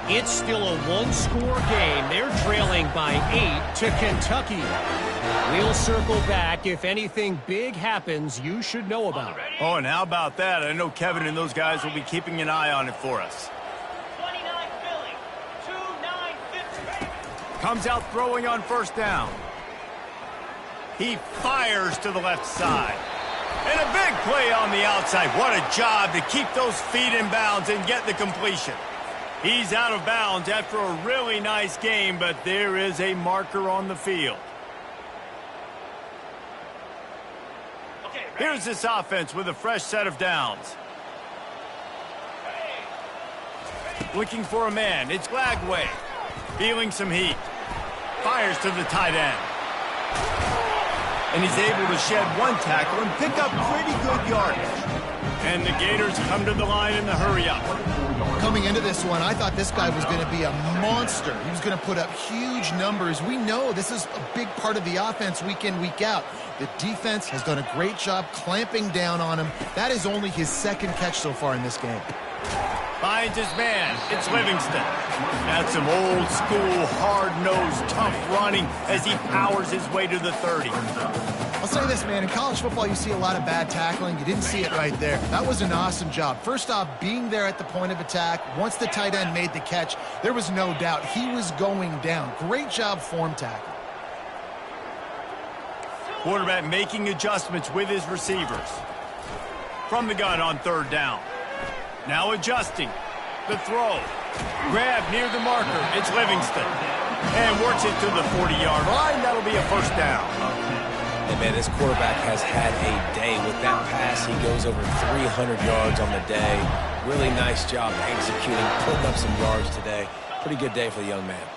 It's still a one-score game. They're trailing by 8 to Kentucky. We'll circle back. If anything big happens, you should know about it. Oh, and how about that? I know Kevin and those guys will be keeping an eye on it for us. 29 Philly, 2-9 Pittsburgh. Comes out throwing on 1st down. He fires to the left side. And a big play on the outside. What a job to keep those feet in bounds and get the completion. He's out of bounds after a really nice game, but there is a marker on the field. Here's this offense with a fresh set of downs. Looking for a man. It's Gotw. Feeling some heat. Fires to the tight end. And he's able to shed one tackle and pick up pretty good yardage. And the Gators come to the line in the hurry-up. Coming into this one, I thought this guy was going to be a monster. He was going to put up huge numbers. We know this is a big part of the offense week in, week out. The defense has done a great job clamping down on him. That is only his 2nd catch so far in this game. Finds his man. It's LynnSt. That's some old-school, hard-nosed, tough running as he powers his way to the 30. I'll say this, man. In college football, you see a lot of bad tackling. You didn't see it right there. That was an awesome job. First off, being there at the point of attack. Once the tight end made the catch, there was no doubt he was going down. Great job form tackle. Quarterback making adjustments with his receivers. From the gun on 3rd down. Now adjusting. The throw. Grab near the marker. It's LynnSt. And works it to the 40-yard line. That'll be a 1st down. And, man, this quarterback has had a day. With that pass, he goes over 300 yards on the day. Really nice job executing, putting up some yards today. Pretty good day for the young man.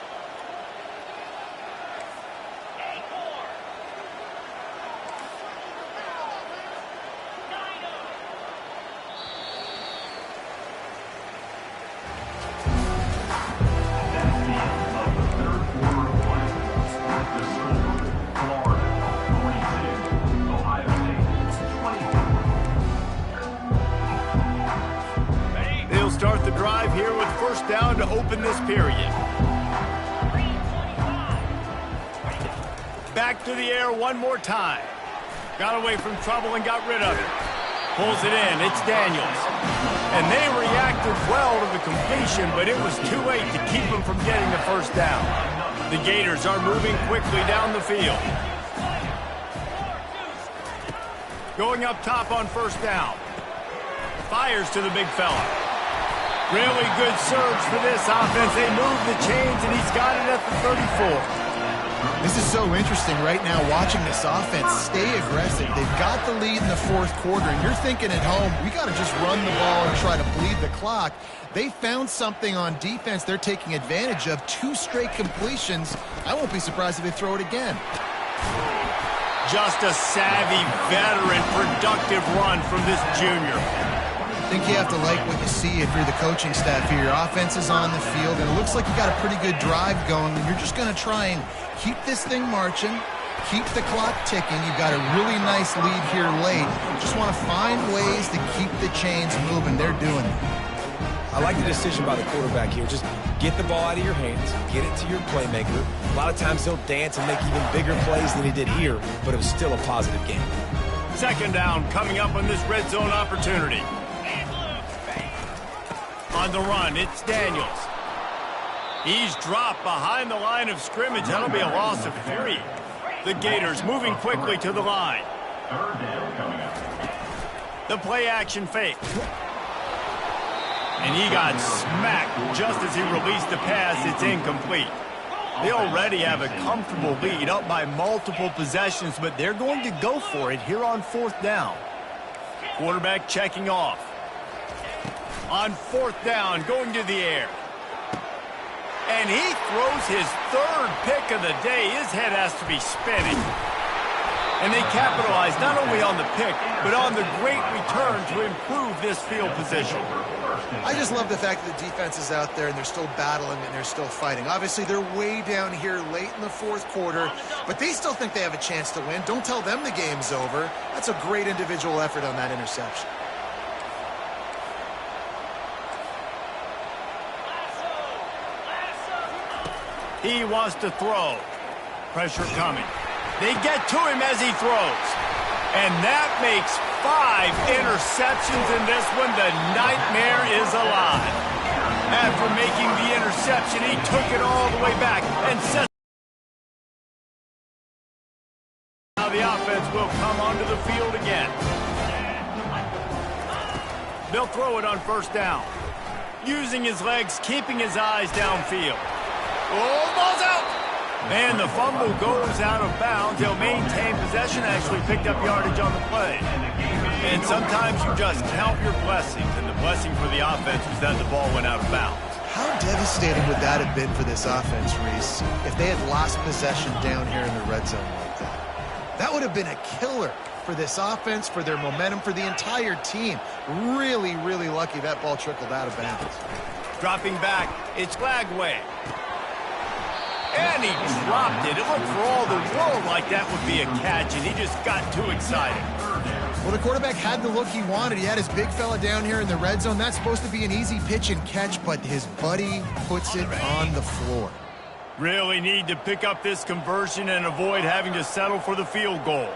Start the drive here with 1st down to open this period. Back to the air one more time. Got away from trouble and got rid of it. Pulls it in. It's Daniels. And they reacted well to the completion, but it was too late to keep them from getting the 1st down. The Gators are moving quickly down the field. Going up top on 1st down. Fires to the big fella. Really good surge for this offense. They move the chains, and he's got it at the 34. This is so interesting right now watching this offense stay aggressive. They've got the lead in the 4th quarter, and you're thinking at home, we got to just run the ball and try to bleed the clock. They found something on defense they're taking advantage of. 2 straight completions. I won't be surprised if they throw it again. Just a savvy, veteran, productive run from this junior. I think you have to like what you see if you're the coaching staff here. Your offense is on the field, and it looks like you got a pretty good drive going, and you're just going to try and keep this thing marching, keep the clock ticking. You've got a really nice lead here late. Just want to find ways to keep the chains moving. They're doing it. I like the decision by the quarterback here. Just get the ball out of your hands, get it to your playmaker. A lot of times he'll dance and make even bigger plays than he did here, but it was still a positive game. Second down coming up on this red zone opportunity. On the run, it's Daniels. He's dropped behind the line of scrimmage. That'll be a loss of 3. The Gators moving quickly to the line. Third down coming up. The play action fake. And he got smacked just as he released the pass. It's incomplete. They already have a comfortable lead, up by multiple possessions, but they're going to go for it here on 4th down. Quarterback checking off. On 4th down, going to the air. And he throws his 3rd pick of the day. His head has to be spinning. And they capitalize not only on the pick, but on the great return to improve this field position. I just love the fact that the defense is out there and they're still battling and they're still fighting. Obviously, they're way down here late in the 4th quarter, but they still think they have a chance to win. Don't tell them the game's over. That's a great individual effort on that interception. He wants to throw. Pressure coming. They get to him as he throws. And that makes 5 interceptions in this one. The nightmare is alive. After making the interception, he took it all the way back and set. Now the offense will come onto the field again. They'll throw it on 1st down. Using his legs, keeping his eyes downfield. Oh, ball's out! And the fumble goes out of bounds. They'll maintain possession, actually picked up yardage on the play. And sometimes you just count your blessings, and the blessing for the offense was that the ball went out of bounds. How devastating would that have been for this offense, Reese, if they had lost possession down here in the red zone like that? That would have been a killer for this offense, for their momentum, for the entire team. Really, really lucky that ball trickled out of bounds. Dropping back, it's Gotw. And he dropped it. It looked for all the world like that would be a catch, and he just got too excited. Well, the quarterback had the look he wanted. He had his big fella down here in the red zone. That's supposed to be an easy pitch and catch, but his buddy puts it on the floor. Really need to pick up this conversion and avoid having to settle for the field goal.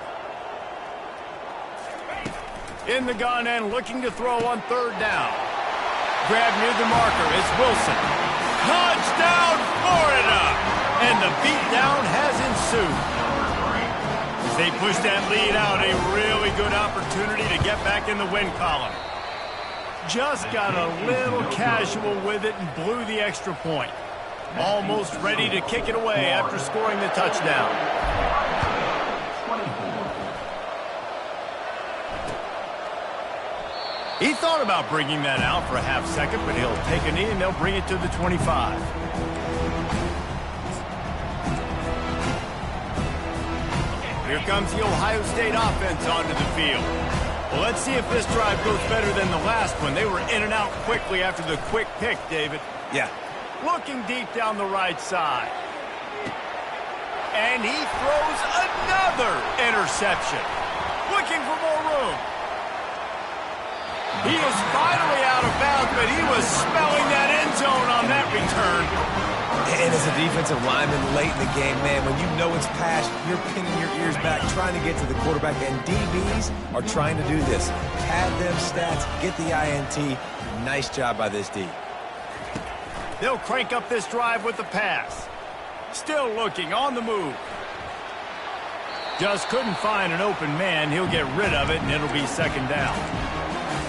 In the gun and looking to throw on 3rd down. Grab near the marker. It's Wilson. Touchdown, Florida! And the beatdown has ensued. As they push that lead out, a really good opportunity to get back in the win column. Just got a little casual with it and blew the extra point. Almost ready to kick it away after scoring the touchdown. He thought about bringing that out for a half second, but he'll take a knee and they'll bring it to the 25. Here comes the Ohio State offense onto the field. Well, let's see if this drive goes better than the last one. They were in and out quickly after the quick pick, David. Yeah. Looking deep down the right side. And he throws another interception. Looking for more room. He is finally out of bounds, but he was smelling that end zone on that return. And as a defensive lineman late in the game, man, when you know it's past, you're pinning your ears back, trying to get to the quarterback, and DBs are trying to do this. Pad them stats, get the INT. Nice job by this D. They'll crank up this drive with the pass. Still looking, on the move. Just couldn't find an open man. He'll get rid of it, and it'll be 2nd down.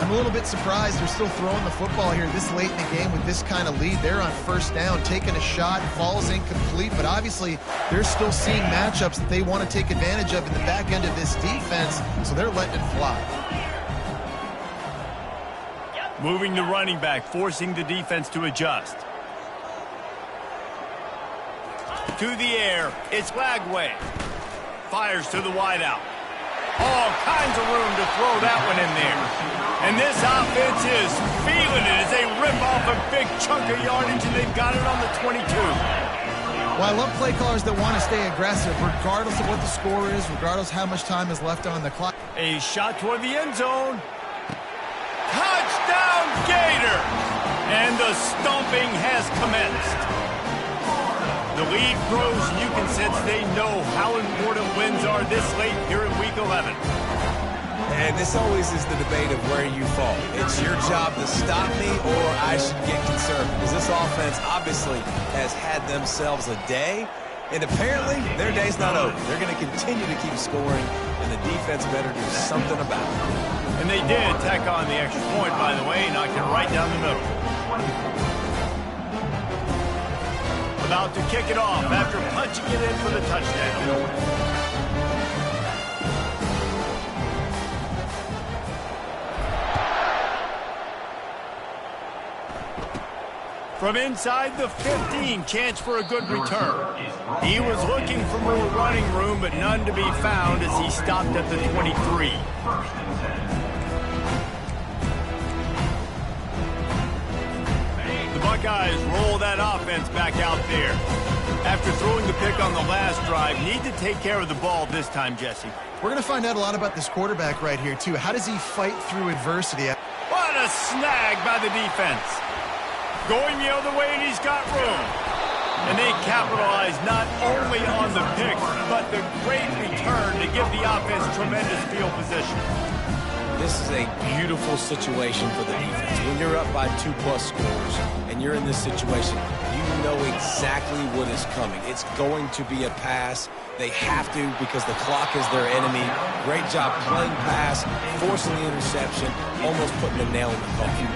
I'm a little bit surprised they're still throwing the football here this late in the game with this kind of lead. They're on 1st down, taking a shot, falls incomplete, but obviously they're still seeing matchups that they want to take advantage of in the back end of this defense, so they're letting it fly. Moving the running back, forcing the defense to adjust. To the air, it's Gotw. Fires to the wideout. All kinds of room to throw that one in there. And this offense is feeling it as they rip off a big chunk of yardage, and they've got it on the 22. Well, I love play callers that want to stay aggressive, regardless of what the score is, regardless how much time is left on the clock. A shot toward the end zone. Touchdown, Gator! And the stomping has commenced. The lead grows, and you can sense they know how important wins are this late here in Week 11. And this always is the debate of where you fall. It's your job to stop me, or I should get concerned. Because this offense obviously has had themselves a day, and apparently their day's not over. They're going to continue to keep scoring, and the defense better do something about it. And they did tack on the extra point, by the way, knocked it right down the middle. About to kick it off after punching it in for the touchdown. From inside the 15, chance for a good return. He was looking for more running room, but none to be found as he stopped at the 23. The Buckeyes roll that offense back out there. After throwing the pick on the last drive, need to take care of the ball this time, Jesse. We're going to find out a lot about this quarterback right here, too. How does he fight through adversity? What a snag by the defense. Going the other way, and he's got room. And they capitalize not only on the pick, but the great return to give the offense tremendous field position. This is a beautiful situation for the defense. When you're up by 2+ scores and you're in this situation, you know exactly what is coming. It's going to be a pass. They have to because the clock is their enemy. Great job playing pass, forcing the interception, almost putting the nail in the coffin.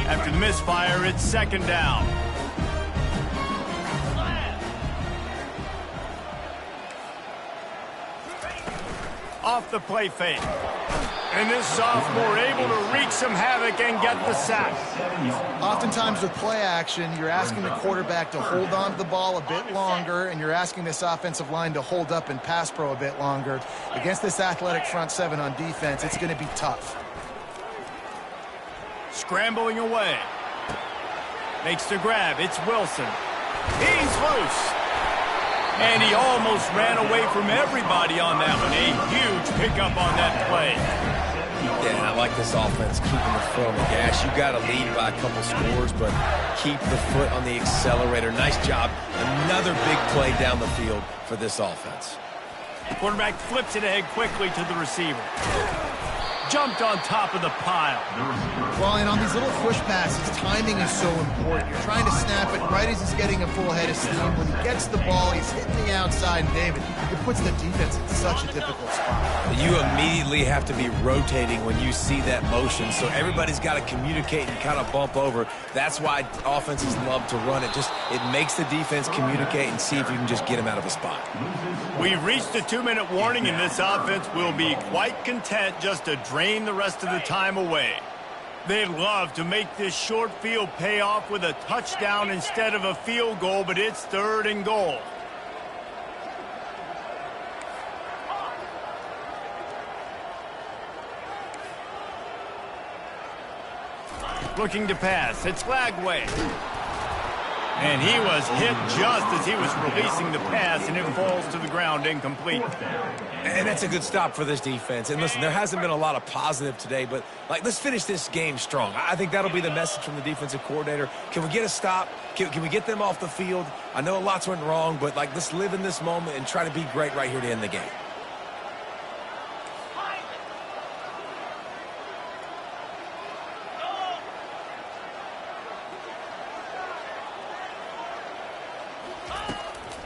After the misfire, it's second down. Off the play fake. And this sophomore able to wreak some havoc and get the sack. Oftentimes with play action, you're asking the quarterback to hold on to the ball a bit longer, and you're asking this offensive line to hold up and pass pro a bit longer. Against this athletic front seven on defense, it's going to be tough. Scrambling away. Makes the grab. It's Wilson. He's loose. And he almost ran away from everybody on that one. A huge pickup on that play. Yeah, and I like this offense keeping the foot on the gas. You got to lead by a couple scores, but keep the foot on the accelerator. Nice job. Another big play down the field for this offense. Quarterback flips it ahead quickly to the receiver. Jumped on top of the pile. Well, and on these little push passes, timing is so important. You're trying to snap it right as he's getting a full head of steam. When he gets the ball, he's hitting the outside, and David, it puts the defense in such a difficult spot. You immediately have to be rotating when you see that motion, so everybody's got to communicate and kind of bump over. That's why offenses love to run it. It makes the defense communicate and see if you can just get him out of a spot. We've reached the 2-minute warning, and this offense will be quite content just to drain the rest of the time away. They'd love to make this short field pay off with a touchdown instead of a field goal, but it's 3rd and goal. Looking to pass. It's Lagway. And he was hit just as he was releasing the pass, and it falls to the ground incomplete. And that's a good stop for this defense. And listen, there hasn't been a lot of positive today, but let's finish this game strong. I think that'll be the message from the defensive coordinator. Can we get a stop? Can we get them off the field? I know lots went wrong, but let's live in this moment and try to be great right here to end the game.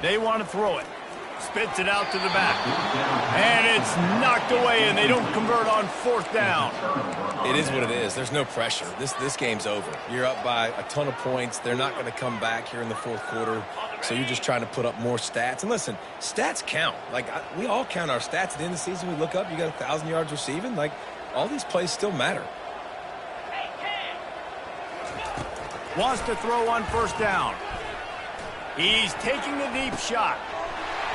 They want to throw it. Spits it out to the back. And it's knocked away, and they don't convert on 4th down. It is what it is. There's no pressure. This game's over. You're up by a ton of points. They're not going to come back here in the 4th quarter. So you're just trying to put up more stats. And listen, stats count. We all count our stats. At the end of the season, we look up, you got 1,000 yards receiving. All these plays still matter. Wants to throw on 1st down. He's taking the deep shot.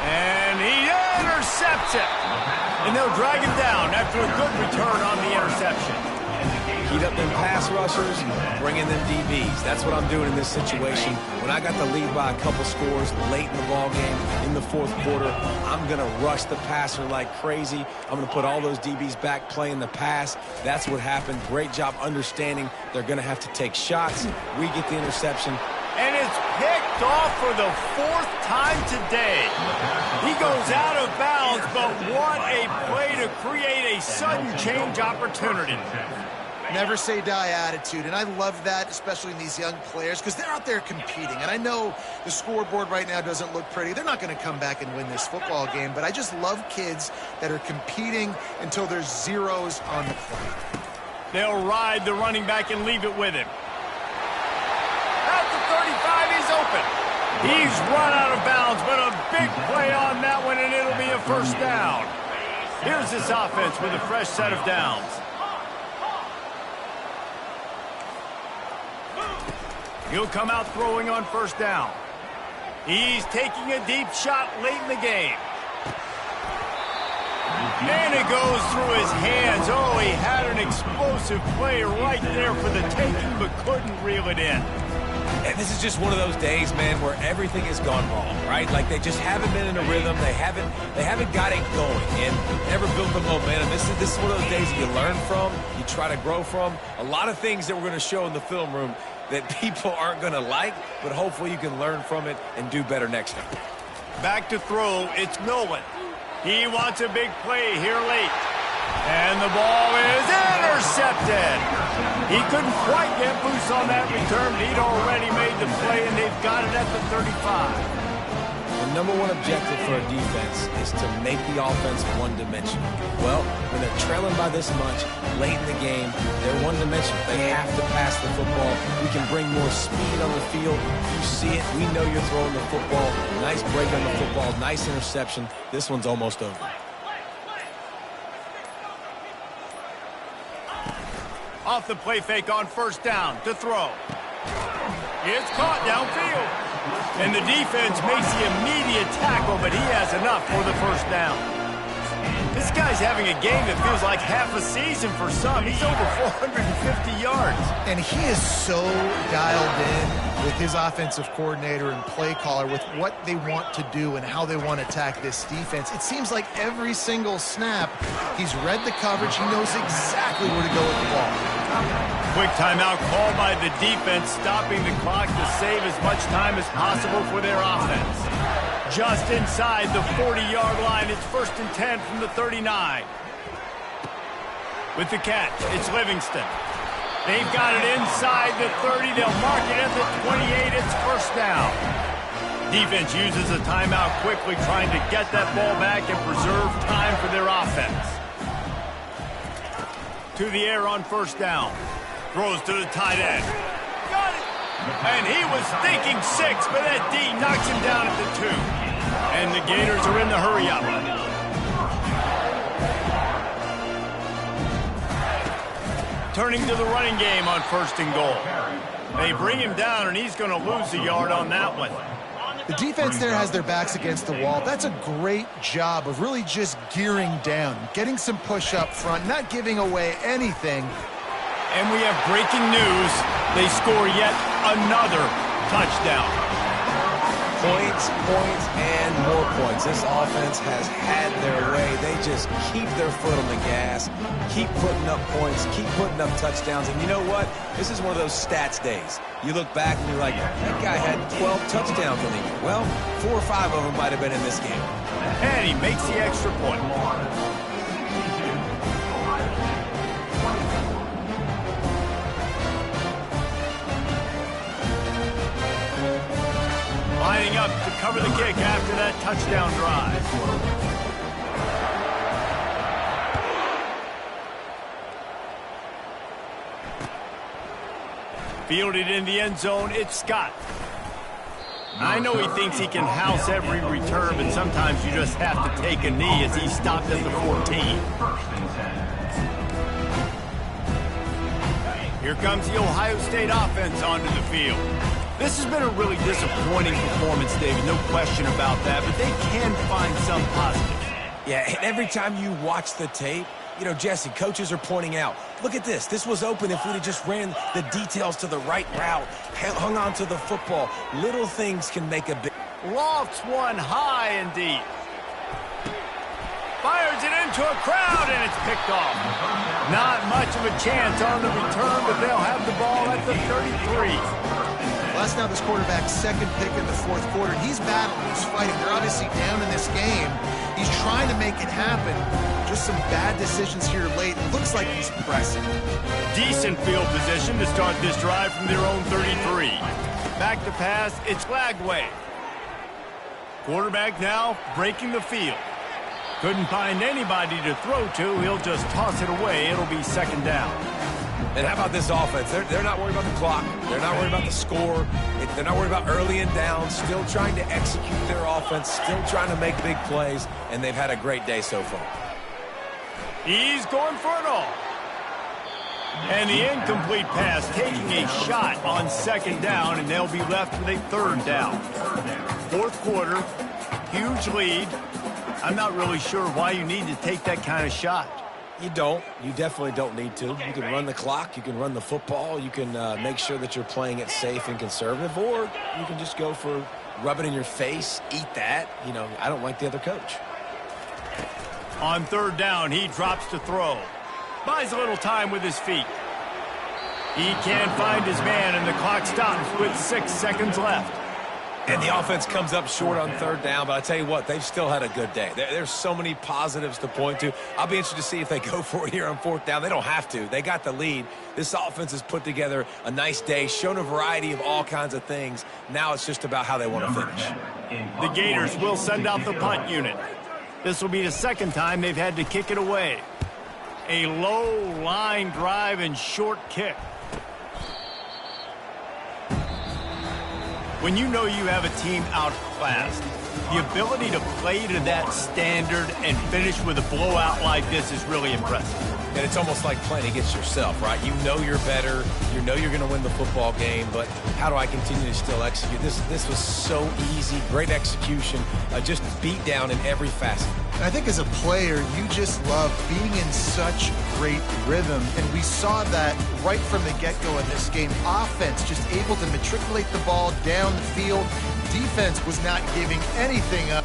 And he intercepts it. And they'll drag him down after a good return on the interception. Heat up them pass rushers, bring in them DBs. That's what I'm doing in this situation. When I got the lead by a couple scores late in the ball game, in the fourth quarter, I'm going to rush the passer like crazy. I'm going to put all those DBs back playing the pass. That's what happened. Great job understanding they're going to have to take shots. We get the interception. And it's picked off for the fourth time today. He goes out of bounds, but what a play to create a sudden change opportunity. Never say die attitude, and I love that, especially in these young players, because they're out there competing. And I know the scoreboard right now doesn't look pretty. They're not going to come back and win this football game, but I just love kids that are competing until there's zeros on the plate. They'll ride the running back and leave it with him. At the 35, he's open. He's run out of bounds, but a big play on that one, and it'll be a first down. Here's this offense with a fresh set of downs. He'll come out throwing on first down. He's taking a deep shot late in the game. And it goes through his hands. Oh, he had an explosive play right there for the taking, but couldn't reel it in. And this is just one of those days, man, where everything has gone wrong, right? Like they just haven't been in a rhythm. They haven't got it going and never built the momentum. This is one of those days that you learn from, you try to grow from. A lot of things that we're going to show in the film room that people aren't going to like, but hopefully you can learn from it and do better next time. Back to throw, it's Nolan. He wants a big play here late. And the ball is intercepted. He couldn't quite get loose on that return, but he'd already made the play, and they've got it at the 35. The number one objective for a defense is to make the offense one-dimensional. Well, when they're trailing by this much late in the game, they're one-dimensional. They have to pass the football. We can bring more speed on the field. You see it. We know you're throwing the football. Nice break on the football. Nice interception. This one's almost over. Off the play fake on first down to throw. It's caught downfield. And the defense makes the immediate tackle, but he has enough for the first down. This guy's having a game that feels like half a season for some. He's over 450 yards. And he is so dialed in with his offensive coordinator and play caller with what they want to do and how they want to attack this defense. It seems like every single snap, he's read the coverage. He knows exactly where to go with the ball. Quick timeout called by the defense, stopping the clock to save as much time as possible for their offense. Just inside the 40-yard line, it's 1st and 10 from the 39. With the catch, it's Livingston. They've got it inside the 30. They'll mark it at the 28. It's first down. Defense uses a timeout quickly, trying to get that ball back and preserve time for their offense. To the air on first down. Throws to the tight end. Got it! And he was thinking 6, but that D knocks him down at the 2. And the Gators are in the hurry-up. Turning to the running game on 1st and goal. They bring him down, and he's going to lose a yard on that one. The defense there has their backs against the wall. That's a great job of really just gearing down, getting some push up front, not giving away anything. And we have breaking news. They score yet another touchdown. Points, and more points. This offense has had their way. They just keep their foot on the gas, keep putting up points, keep putting up touchdowns. And you know what? This is one of those stats days. You look back and you're like, that guy had 12 touchdowns on the year. Well, 4 or 5 of them might have been in this game. And he makes the extra point. Lining up to cover the kick after that touchdown drive. Fielded in the end zone, it's Scott. I know he thinks he can house every return, but sometimes you just have to take a knee as he stopped at the 14. Here comes the Ohio State offense onto the field. This has been a really disappointing performance, David, no question about that, but they can find some positives. Yeah, and every time you watch the tape, you know, Jesse, coaches are pointing out, look at this. This was open if we'd have just ran the details to the right route, hung on to the football. Little things can make a big... Lofts one high and deep. Fires it into a crowd, and it's picked off. Not much of a chance on the return, but they'll have the ball at the 33. Well, that's now this quarterback's second pick in the fourth quarter. He's battling, he's fighting. They're obviously down in this game. He's trying to make it happen. Just some bad decisions here late. It looks like he's pressing. Decent field position to start this drive from their own 33. Back to pass, it's Gotw. Quarterback now breaking the field. Couldn't find anybody to throw to. He'll just toss it away. It'll be second down. And how about this offense? They're not worried about the clock. They're not worried about the score. They're not worried about early and down. Still trying to execute their offense. Still trying to make big plays. And they've had a great day so far. He's going for it all. And the incomplete pass taking a shot on second down, and they'll be left with a third down. Fourth quarter, huge lead. I'm not really sure why you need to take that kind of shot. You don't. You definitely don't need to. You can run the clock. You can run the football. You can make sure that you're playing it safe and conservative, or you can just go for rub it in your face, eat that. You know, I don't like the other coach. On third down, he drops to throw. Buys a little time with his feet. He can't find his man, and the clock stops with 6 seconds left. And the offense comes up short on third down, but I tell you what, they've still had a good day. There's so many positives to point to. I'll be interested to see if they go for it here on fourth down. They don't have to. They got the lead. This offense has put together a nice day, shown a variety of all kinds of things. Now it's just about how they want to finish. The Gators will send out the punt unit. This will be the second time they've had to kick it away. A low line drive and short kick. When you know you have a team outclassed, the ability to play to that standard and finish with a blowout like this is really impressive. And it's almost like playing against yourself, right? You know you're better. You know you're going to win the football game, but how do I continue to still execute? This was so easy, great execution, just beat down in every facet. And I think as a player, you just love being in such great rhythm, and we saw that right from the get-go in this game. Offense just able to matriculate the ball down the field. Defense was not giving anything up.